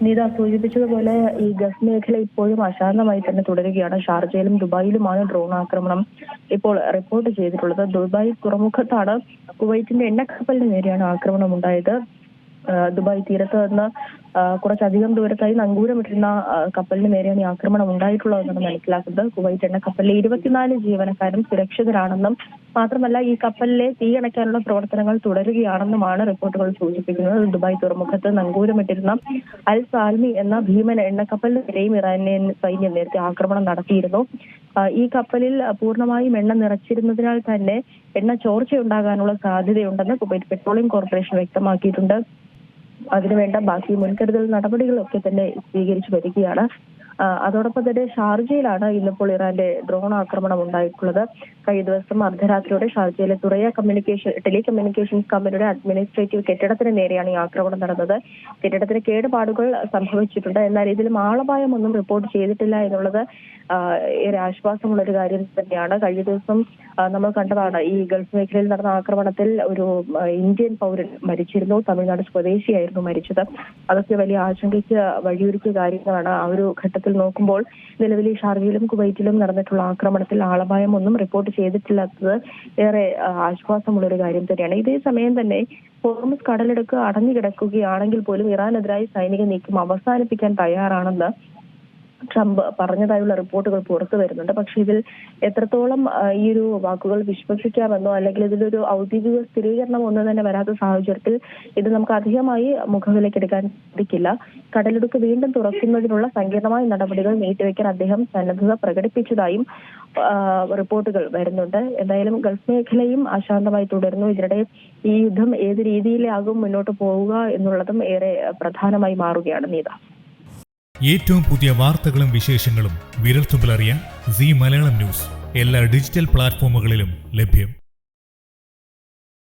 നീത സൂചിപ്പിച്ചതുപോലെ ഈ ഗൾഫ് മേഖല ഇപ്പോഴും അശാന്തമായി തന്നെ തുടരുകയാണ്. ഷാർജയിലും ദുബായിലുമാണ് ഡ്രോൺ ആക്രമണം ഇപ്പോൾ റിപ്പോർട്ട് ചെയ്തിട്ടുള്ളത്. ദുബായ് തുറമുഖത്താണ് കുവൈറ്റിന്റെ എണ്ണക്കപ്പലിന് നേരെയാണ് ആക്രമണം ഉണ്ടായത്. ദുബായ് തീരത്ത് നിന്ന് കുറച്ചധികം ദൂരത്തായി നങ്കൂരമിട്ടിരുന്ന കപ്പലിന് നേരെയാണ് ഈ ആക്രമണം ഉണ്ടായിട്ടുള്ളതെന്നാണ് മനസ്സിലാക്കുന്നത്. കുവൈറ്റ് എണ്ണക്കപ്പലിലെ 24 ജീവനക്കാരും സുരക്ഷിതരാണെന്നും മാത്രമല്ല ഈ കപ്പലിലെ തീയണയ്ക്കാനുള്ള പ്രവർത്തനങ്ങൾ തുടരുകയാണെന്നുമാണ് റിപ്പോർട്ടുകൾ സൂചിപ്പിക്കുന്നത്. ദുബായ് തുറമുഖത്ത് നങ്കൂരമിട്ടിരുന്ന അൽ സാൽമി എന്ന ഭീമൻ എണ്ണക്കപ്പലിന് നേരെയും ഇറാനിയൻ സൈന്യം നേരത്തെ ആക്രമണം നടത്തിയിരുന്നു. ഈ കപ്പലിൽ പൂർണ്ണമായും എണ്ണ നിറച്ചിരുന്നതിനാൽ തന്നെ എണ്ണ ചോർച്ചയുണ്ടാകാനുള്ള സാധ്യതയുണ്ടെന്ന് കുവൈറ്റ് പെട്രോളിയം കോർപ്പറേഷൻ വ്യക്തമാക്കിയിട്ടുണ്ട്. അതിനുവേണ്ട ബാക്കി മുൻകരുതൽ നടപടികളൊക്കെ തന്നെ സ്വീകരിച്ചു വരികയാണ്. അതോടൊപ്പം തന്നെ ഷാർജയിലാണ് ഇന്നിപ്പോൾ ഇറാന്റെ ഡ്രോൺ ആക്രമണം ഉണ്ടായിട്ടുള്ളത്. കഴിഞ്ഞ ദിവസം അർദ്ധരാത്രിയോടെ ഷാർജയിലെ തുറയ ടെലികമ്മ്യൂണിക്കേഷൻസ് കമ്പനിയുടെ അഡ്മിനിസ്ട്രേറ്റീവ് കെട്ടിടത്തിന് നേരെയാണ് ഈ ആക്രമണം നടന്നത്. കെട്ടിടത്തിന് കേടുപാടുകൾ സംഭവിച്ചിട്ടുണ്ട്. എന്നാൽ ഇതിലും ആളപായമൊന്നും റിപ്പോർട്ട് ചെയ്തിട്ടില്ല എന്നുള്ളത് ഏറെ ആശ്വാസമുള്ള ഒരു കാര്യം തന്നെയാണ്. കഴിഞ്ഞ ദിവസം നമ്മൾ കണ്ടതാണ് ഈ ഗൾഫ് മേഖലയിൽ നടന്ന ആക്രമണത്തിൽ ഒരു ഇന്ത്യൻ പൗരൻ മരിച്ചിരുന്നു. തമിഴ്നാട് സ്വദേശിയായിരുന്നു മരിച്ചത്. അതൊക്കെ വലിയ ആശങ്കയ്ക്ക് വഴിയൊരുക്കിയ കാര്യങ്ങളാണ്. ആ ഒരു ഘട്ടത്തിൽ നോക്കുമ്പോൾ നിലവിൽ ഷാർജയിലും കുവൈറ്റിലും നടന്നിട്ടുള്ള ആക്രമണത്തിൽ ആളപായമൊന്നും റിപ്പോർട്ട് ചെയ്തിട്ടില്ലാത്തത് ഏറെ ആശ്വാസമുള്ള ഒരു കാര്യം തന്നെയാണ്. ഇതേ സമയം തന്നെ ഹോർമുസ് കടലിടുക്ക് അടഞ്ഞുകിടക്കുകയാണെങ്കിൽ പോലും ഇറാനെതിരായി സൈനിക നീക്കം അവസാനിപ്പിക്കാൻ തയ്യാറാണെന്ന് ട്രംപ് പറഞ്ഞതായുള്ള റിപ്പോർട്ടുകൾ പുറത്തു വരുന്നുണ്ട്. പക്ഷെ ഇതിൽ എത്രത്തോളം ഈ ഒരു വാക്കുകൾ വിശ്വസിക്കാമെന്നോ അല്ലെങ്കിൽ ഇതിലൊരു ഔദ്യോഗിക സ്ഥിരീകരണം ഒന്നും തന്നെ വരാത്ത സാഹചര്യത്തിൽ ഇത് നമുക്ക് അധികമായി മുഖവിലക്കെടുക്കാൻ സാധിക്കില്ല. കടലിടുക്ക് വീണ്ടും തുറക്കുന്നതിനുള്ള സങ്കീർണമായ നടപടികൾ നീട്ടിവെക്കാൻ അദ്ദേഹം സന്നദ്ധത പ്രകടിപ്പിച്ചതായും റിപ്പോർട്ടുകൾ വരുന്നുണ്ട്. എന്തായാലും ഗൾഫ് മേഖലയും അശാന്തമായി തുടരുന്നു. ഇതിനിടെ ഈ യുദ്ധം ഏത് രീതിയിലാകും മുന്നോട്ട് പോവുക എന്നുള്ളതും ഏറെ പ്രധാനമായി മാറുകയാണ്. നീത, ഏറ്റവും പുതിയ വാർത്തകളും വിശേഷങ്ങളും വിരൽത്തുമ്പിലറിയാൻ സീ മലയാളം ന്യൂസ് എല്ലാ ഡിജിറ്റൽ പ്ലാറ്റ്ഫോമുകളിലും ലഭ്യം.